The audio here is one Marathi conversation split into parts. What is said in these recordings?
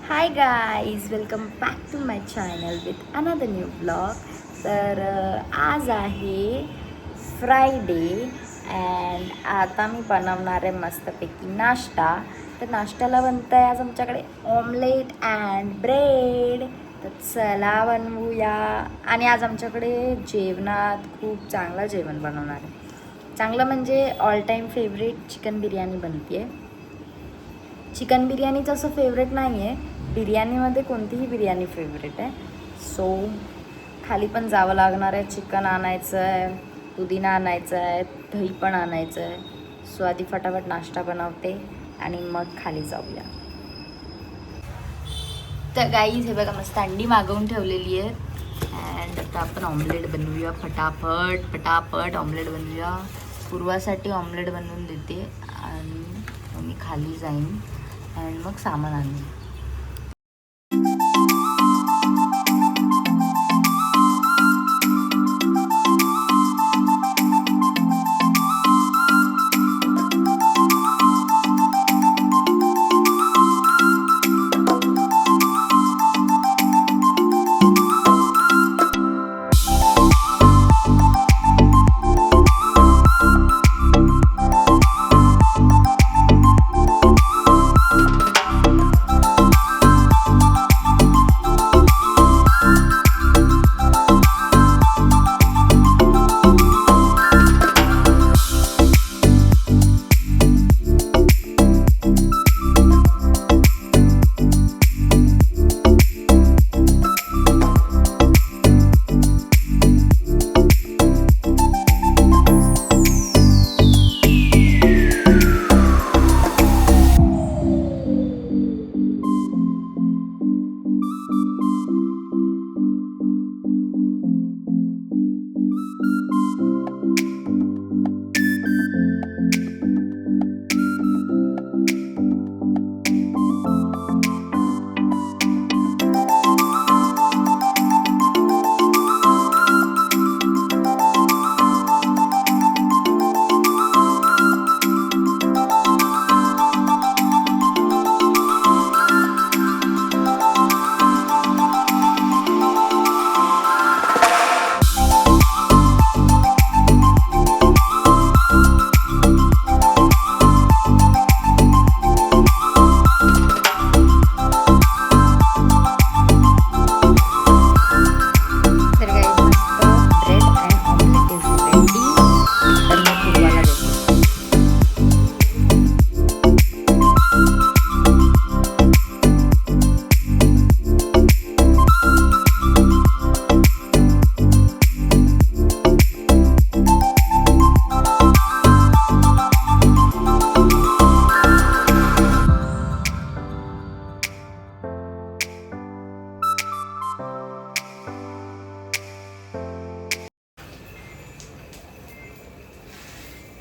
High guys, welcome back to my channel with another new vlog. तर आज आहे फ्रायडे अँड आता मी बनवणार आहे मस्तपैकी नाश्ता. तर नाश्त्याला बनतं आहे आज आमच्याकडे ऑमलेट अँड ब्रेड. तर चला बनवूया. आणि आज आमच्याकडे जेवणात खूप चांगलं जेवण बनवणार आहे. चांगलं म्हणजे all time favourite chicken biryani बनते आहे. चिकन बिर्याणीचं असं फेवरेट नाही आहे, बिर्याणीमध्ये कोणतीही बिर्याणी फेवरेट आहे. सो खाली पण जावं लागणार आहे. चिकन आणायचं आहे, पुदिना आणायचं आहे, दही पण आणायचं आहे. सो आधी फटाफट नाश्ता बनवते आणि मग खाली जाऊया. तर गाईज हे बघा, मस्त अंडी मागवून ठेवलेली आहे. अँड आता आपण ऑमलेट बनवूया. फटाफट फटाफट ऑमलेट बनवूया. पूर्वासाठी ऑमलेट बनवून देते आणि मग मी खाली जाईन आणि मग सामान आणेन.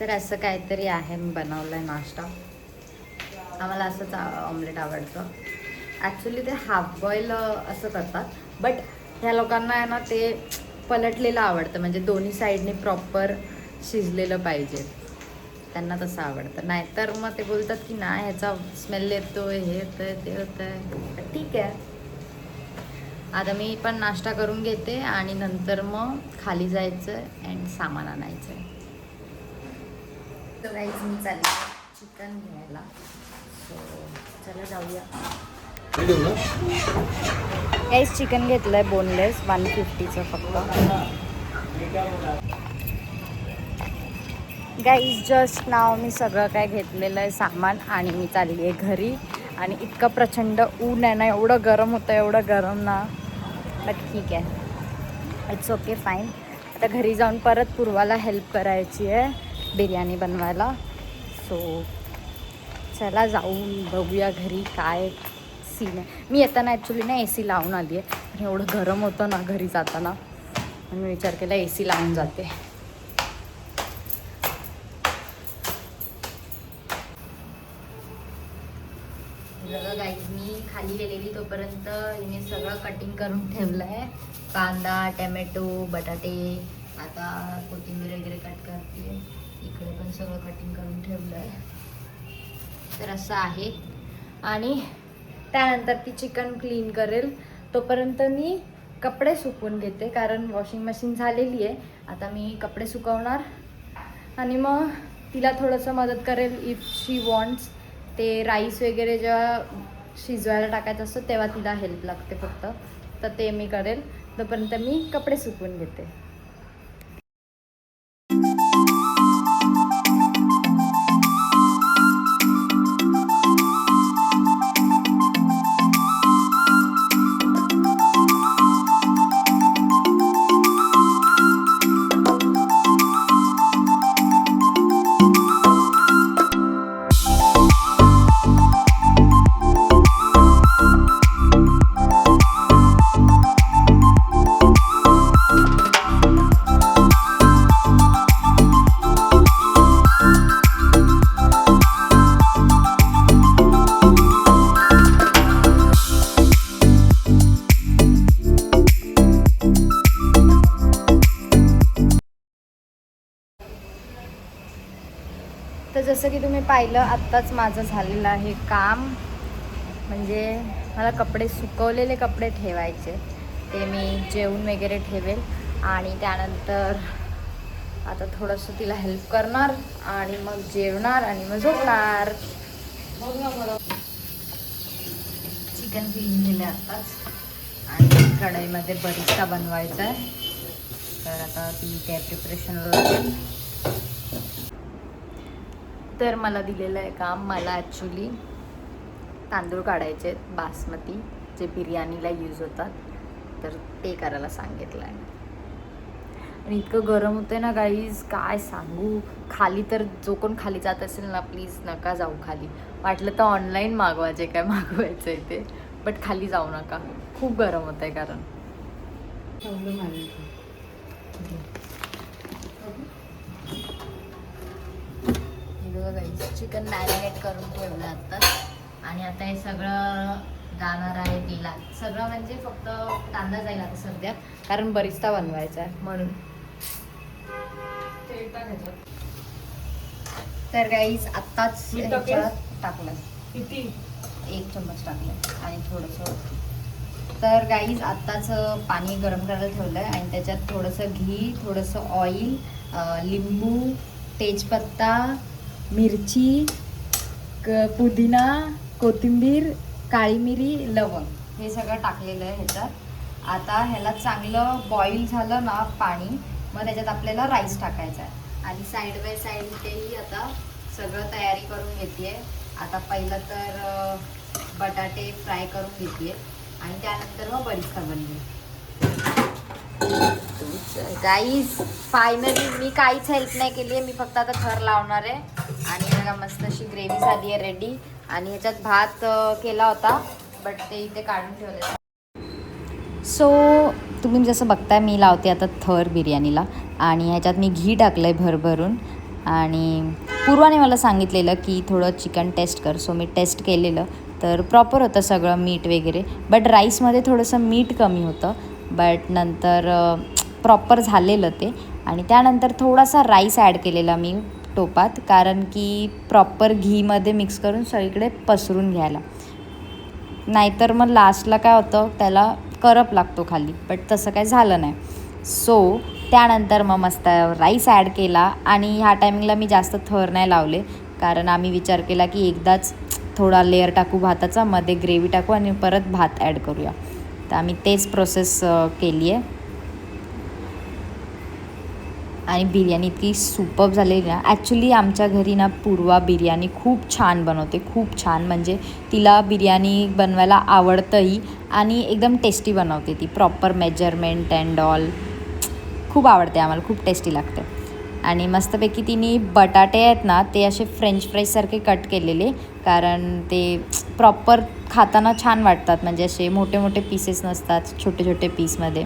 तर असं काहीतरी आहे, मी बनवलं आहे नाश्ता. आम्हाला असंच ऑमलेट आवडतं. ॲक्च्युली ते हाफ बॉईल असं करतात, बट ह्या लोकांना आहे ना ते पलटलेलं आवडतं, म्हणजे दोन्ही साईडने प्रॉपर शिजलेलं पाहिजे. त्यांना तसं आवडतं. नाहीतर मग ते बोलतात की नाही ह्याचा स्मेल येतो, हे येतं आहे, ते होतं आहे. ठीक आहे, आता मी पण नाश्ता करून घेते आणि नंतर मग खाली जायचं अँड सामान आणायचं आहे. तर गाईज मी चालली चिकन घ्यायला. सो चला जाऊया. गाईज चिकन घेतलं आहे बोनलेस 150चं फक्त. गाईज जस्ट नाव मी सगळं काय घेतलेलं आहे सामान आणि मी चालली आहे घरी. आणि इतकं प्रचंड ऊन आहे ना, एवढं गरम होतं, एवढं गरम ना, बट ठीक आहे, इट्स ओके फाईन. आता घरी जाऊन परत पूर्वाला हेल्प करायची आहे बिर्याणी बनवायला. सो चला जाऊन बघूया घरी काय सीन आहे. मी येताना ॲक्च्युली ना AC लावून आली आहे, पण एवढं गरम होतं ना घरी जाताना, म्हणून मी विचार केला AC लावून जाते. बघा गाईज, मी खाली गेलेली तोपर्यंत हिने सगळं कटिंग करून ठेवलं आहे. कांदा, टॅमॅटो, बटाटे, आता कोथिंबीर वगैरे कट करते. इकडे पण सगळं कटिंग करून ठेवलं आहे. तर असं आहे. आणि त्यानंतर ती चिकन क्लीन करेल. तोपर्यंत मी कपडे सुकवून घेते, कारण वॉशिंग मशीन झालेली आहे. आता मी कपडे सुकवणार आणि मग तिला थोडंसं मदत करेल इफ शी वॉन्ट्स. ते राईस वगैरे जेव्हा शिजवायला टाकायचं असतं तेव्हा तिला हेल्प लागते फक्त, तर ते मी करेल. तोपर्यंत मी कपडे सुकवून घेते. तर जसं की तुम्ही पाहिलं आत्ताच माझं झालेलं आहे काम. म्हणजे मला कपडे सुकवलेले कपडे ठेवायचे, ते मी जेवून वगैरे ठेवेल आणि त्यानंतर आता थोडंसं तिला हेल्प करणार आणि मग जेवणार आणि मग झोपणार. चिकन क्लीन केले आत्ताच आणि कढईमध्ये बरिस्ता बनवायचा आहे, तर आता ती त्या प्रिपरेशनला लागेल. तर मला दिलेलं आहे काम. मला ॲक्च्युली तांदूळ काढायचे आहेत बासमती, जे बिर्याणीला यूज होतात, तर ते करायला सांगितलं आहे. आणि इतकं गरम होतं आहे ना गाईज, काय सांगू. खाली तर जो कोण खाली जात असेल ना, प्लीज नका जाऊ खाली. वाटलं तर ऑनलाईन मागवा जे काय मागवायचं आहे ते, बट खाली जाऊ नका, खूप गरम होतं आहे. कारण चिकन मॅरिनेट करून ठेवलं आत्ताच आणि आता हे सगळं जाणार आहे तिला. सगळं म्हणजे फक्त कांदा जाईल आता सध्या, कारण बरिस्ता बनवायचा आहे म्हणून. तर गाईज आत्ताच टाकलं, किती 1 चम्मच टाकलं आणि थोडंसं. तर गाईज आत्ताच पाणी गरम करायला ठेवलं आहे आणि त्याच्यात थोडंसं घी, थोडंसं ऑइल, लिंबू, तेजपत्ता, मिरची, पुदिना, कोथिंबीर, काळी मिरी, लवंग हे सगळं टाकलेलं आहे ह्याच्यात. आता ह्याला चांगलं बॉईल झालं ना पाणी, मग त्याच्यात आपल्याला राईस टाकायचा आहे. आणि साईड बाय साईड इथेही आता सगळं तयारी करून घेते. आता पहिलं तर बटाटे फ्राय करून घेते आणि त्यानंतर मग बरिस्ता बनवेल. गाईज फायनली मी काहीच हेल्प नाही केली आहे, मी फक्त आता थर लावणार आहे. आणि बघा मस्त अशी ग्रेव्ही झाली आहे रेडी. आणि ह्याच्यात भात केला होता, बट ते इथे काढून ठेवले. सो तुम्ही जसं बघताय मी लावते आता थर बिर्याणीला आणि ह्याच्यात मी घी टाकलं आहे भरभरून. आणि पूर्वाने मला सांगितलेलं की थोडं चिकन टेस्ट कर, सो मी टेस्ट केलेलं तर प्रॉपर होतं सगळं मीठ वगैरे, बट राईसमध्ये थोडंसं मीठ कमी होतं. बट नंतर प्रॉपर झालेलं ते. आणि त्यानंतर थोडासा राईस ॲड केलेला मी टोपात, कारण की प्रॉपर घीमध्ये मिक्स करून सगळीकडे पसरून घ्यायला, नाहीतर मग लास्टला काय होतं त्याला करप लागतो खाली, बट तसं काय झालं नाही. सो त्यानंतर मग मस्त राईस ॲड केला आणि ह्या टायमिंगला मी जास्त थर नाही लावले, कारण आम्ही विचार केला की एकदाच थोडा लेअर टाकू भाताचा, मध्ये ग्रेव्ही टाकू आणि परत भात ॲड करूया. तर आम्ही तेच प्रोसेस केली आहे. आणि बिर्याणी इतकी सुपर्ब झालेली ना. ॲक्च्युली आमच्या घरी ना पूर्वा बिर्याणी खूप छान बनवते, खूप छान. म्हणजे तिला बिर्याणी बनवायला आवडतंही आणि एकदम टेस्टी बनवते ती, प्रॉपर मेजरमेंट अँड ऑल. खूप आवडते आम्हाला, खूप टेस्टी लागते. आणि मस्तपैकी तिने बटाटे आहेत ना ते असे फ्रेंच फ्राईजसारखे कट केलेले, कारण ते प्रॉपर खाताना छान वाटतात, म्हणजे असे मोठे मोठे पीसेस नसतात, छोटे छोटे पीसमध्ये.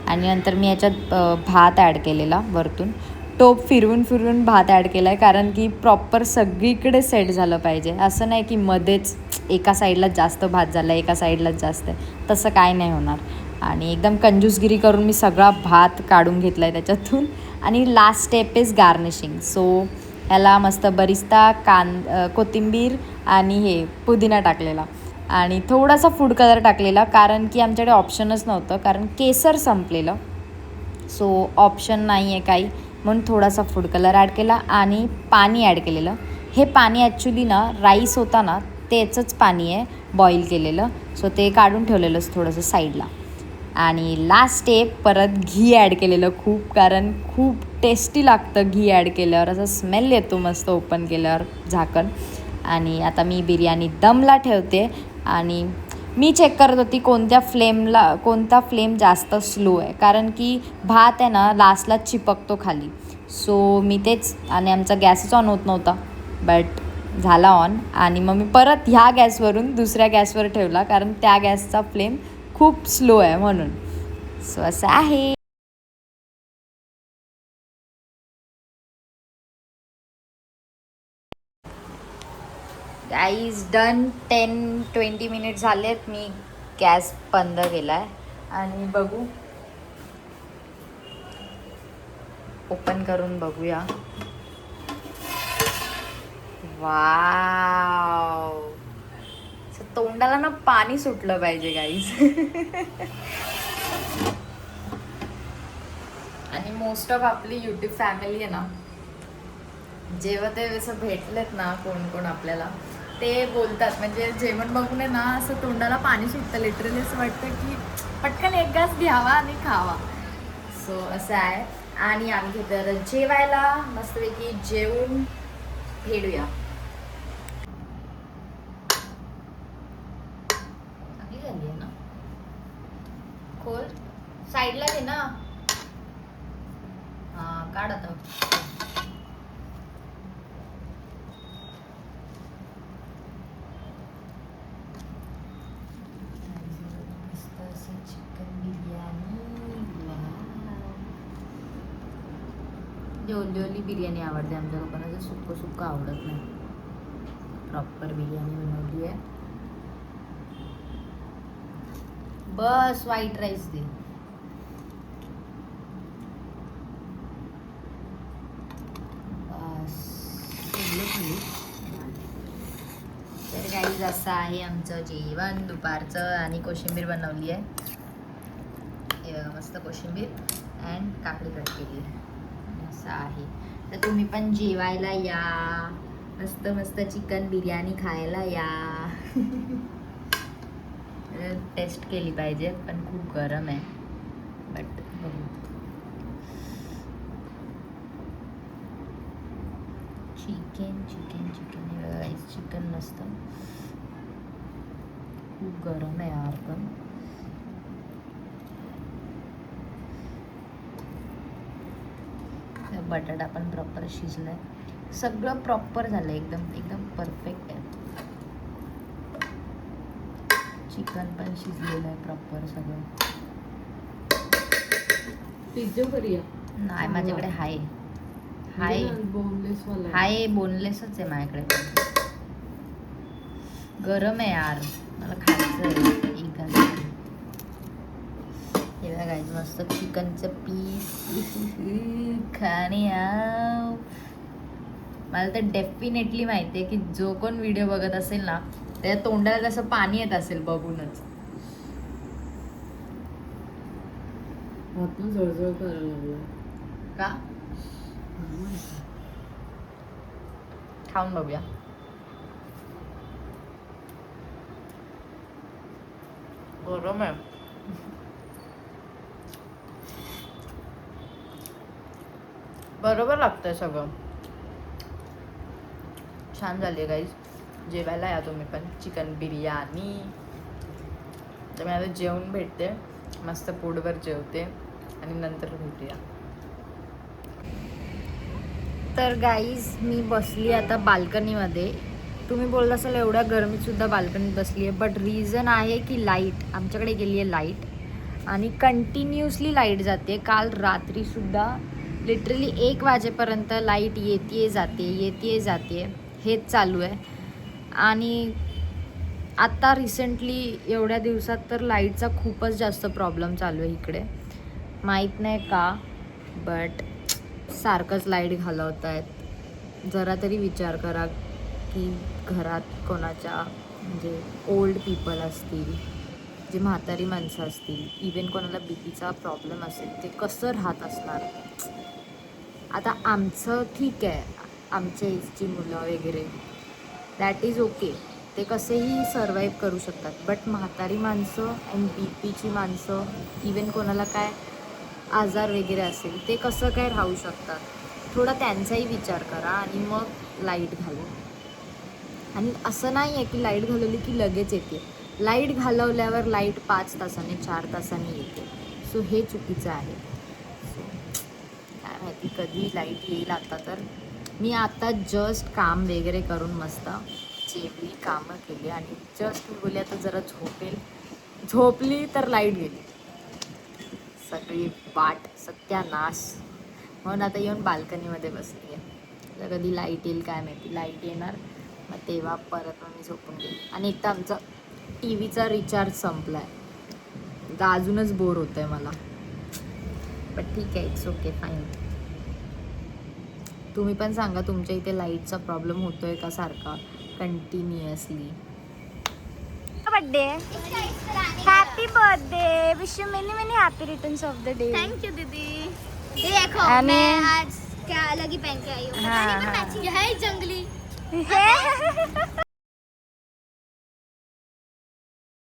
आणि नंतर मी याच्यात भात ॲड केलेला वरतून, टोप फिरवून फिरवून भात ॲड केला आहे, कारण की प्रॉपर सगळीकडे सेट झालं पाहिजे. असं नाही की मध्येच एका साईडला जास्त भात झाला एका साईडलाच जास्त आहे, तसं काय नाही होणार. आणि एकदम कंजूसगिरी करून मी सगळा भात काढून घेतला आहे त्याच्यातून. आणि last step is garnishing. So ह्याला मस्त बरिस्ता, कोथिंबीर आणि हे पुदिना टाकलेला. आणि थोडासा फूड कलर टाकलेला, कारण की आमच्याकडे ऑप्शनच नव्हतं, कारण केसर संपलेलं. सो ऑप्शन नाही आहे काही, म्हणून थोडासा फूड कलर ॲड केला आणि पाणी ॲड केलेलं. हे पाणी ॲक्च्युली ना राईस होता ना त्याचंच पाणी आहे बॉईल केलेलं. सो ते काढून ठेवलेलंच थोडंसं साईडला. आणि लास्ट स्टेप परत घी ॲड केलेलं खूप, कारण खूप टेस्टी लागतं घी ॲड केल्यावर. असा स्मेल येतो मस्त ओपन केल्यावर झाकण. आणि आता मी बिर्याणी दमला ठेवते आणि मी चेक करत होती कोणता फ्लेम जास्त स्लो आहे, कारण की भात आहे ना लास्टला चिपकतो खाली. सो मी तेच, आणि आमचा गॅसच ऑन होत नव्हता, बट झाला ऑन. आणि मग मी परत ह्या गॅसवरून दुसऱ्या गॅसवर ठेवला, कारण त्या गॅसचा फ्लेम खूप स्लो आहे म्हणून. सो असं आहे. Guys done. 10-20 मिनिट झालेत. मी गॅस बंद केला आहे आणि बघू, ओपन करून बघूया. वाव, तोंडाला ना पाणी सुटलं पाहिजे गाईज. आणि मोस्ट ऑफ आपली यूट्यूब फॅमिली आहे ना, जेव्हा ते असं भेटलेत ना कोण कोण आपल्याला, ते बोलतात, म्हणजे जेवण बघून आहे ना असं तोंडाला पाणी सुटतं. लिटरली असं वाटतं की पटकन एक घास घ्यावा आणि खावा. सो असं आहे. आणि आम्ही तर जेवायला मस्तपैकी जेवून भेटूया. चांगली झाली आहे ना. खोल साईडला दे ना. हां, काढ आता. चिकन बिर्याणी. ओली बिर्याणी आवडते आमच्या लोकांना, सुक्कं सुक्कं आवडत नाही. प्रॉपर बिर्याणी बनवली आहे. बस व्हाईट राईस दे. बस खाली. तर गाईज असं आहे आमचं जेवण दुपारचं. आणि कोशिंबीर बनवली आहे, हे बघा, मस्त कोशिंबीर अँड काकडी कट केली असं आहे. तर तुम्ही पण जेवायला या, मस्त मस्त चिकन बिर्याणी खायला या. टेस्ट केली पाहिजे, पण खूप गरम आहे. बट चिकन चिकन चिकन हे बघा, चिकन नसतं, खूप गरम आहे यार. पण बटाटा पण प्रॉपर शिजलाय, सगळं प्रॉपर झालं, एकदम एकदम परफेक्ट आहे. चिकन पण शिजलेलं आहे प्रॉपर सगळं. पिझ्झा करूया. नाही, माझ्याकडे हाय बोनलेसच आहे माझ्याकडे. गरम आहे यार, मला खायचं आहे एक घास. हे बघा गाईज, मस्त चिकनचं पीस खाणे. मला तर डेफिनेटली माहिती आहे की जो कोण व्हिडिओ बघत असेल ना, त्या तोंडाला जसं पाणी येत असेल बघूनच. जळजळ करायला लागला का? खाऊन बघूया. गरम आहे. बरोबर लागतंय सगळं. छान झाली गाईज. जेवायला या तुम्ही पण. चिकन बिर्याणी. तर मी आता जेवून भेटते, मस्त पोटभर जेवते आणि नंतर भेटूया. तर गाईज मी बसली आता बाल्कनीमध्ये. तुम्ही बोलत असाल एवढ्या गरमीत सुद्धा बाल्कनीत बसली आहे, बट रिझन आहे की लाईट आमच्याकडे गेली आहे. लाईट आणि कंटिन्युअसली लाईट जाते. काल रात्रीसुद्धा लिटरली 1 वाजेपर्यंत लाईट येते जाते हेच चालू आहे. आणि आता रिसेंटली एवढ्या दिवसात तर लाईटचा खूपच जास्त प्रॉब्लेम चालू आहे इकडे. माहीत नाही का, बट सारखंच लाईट घालवत आहेत. जरा तरी विचार करा की घरात कोणाच्या म्हणजे ओल्ड पीपल असतील, जे म्हातारी माणसं असतील, इवन कोणाला बीपीचा प्रॉब्लेम असेल, ते कसं राहत असणार. आता आमचं ठीक आहे, आमच्या एजची मुलं वगैरे दॅट इज ओके, ते कसेही सर्वाईव्ह करू शकतात. बट म्हातारी माणसं अँड बी पीची माणसं, इवन कोणाला काय आजार वगैरे असेल, ते कसं काय राहू शकतात. थोडा त्यांचाही विचार करा आणि मग लाईट घालवा. आणि असं नाही आहे की लाईट घालवली की लगेच येते. लाईट घालवल्यावर लाईट 5 तासाने 4 तासाने येते. सो हे चुकीचं आहे. सो काय माहिती कधी लाईट येईल. आता तर मी आता जस्ट काम वगैरे करून मस्त जेवली, कामं केली आणि जस्ट मी बोलली आता जरा झोपली तर लाईट गेली. सगळी वाट सत्यानाश. म्हणून आता येऊन बाल्कनीमध्ये बसली आहे. तर कधी लाईट येईल काय माहिती. लाईट येणार मग तेव्हा परत मग मी झोपून गेली. आणि एक तर आमचा टी व्हीचा रिचार्ज संपला आहे, तर अजूनच बोर होतं आहे मला. बट ठीक आहे, इट्स ओके, फाईन. तुम्ही पण सांगा तुमच्या इथे लाईटचा प्रॉब्लेम होतो आहे का सारखा continuously. Birthday, happy birthday, wish you many many happy returns of the day. Thank you दीदी. ये देखो आणि- मैं आज क्या अलग ही पहन के आई हूँ. हाँ, पता नहीं मैं हाँ. मैचिंग है ही जंगली.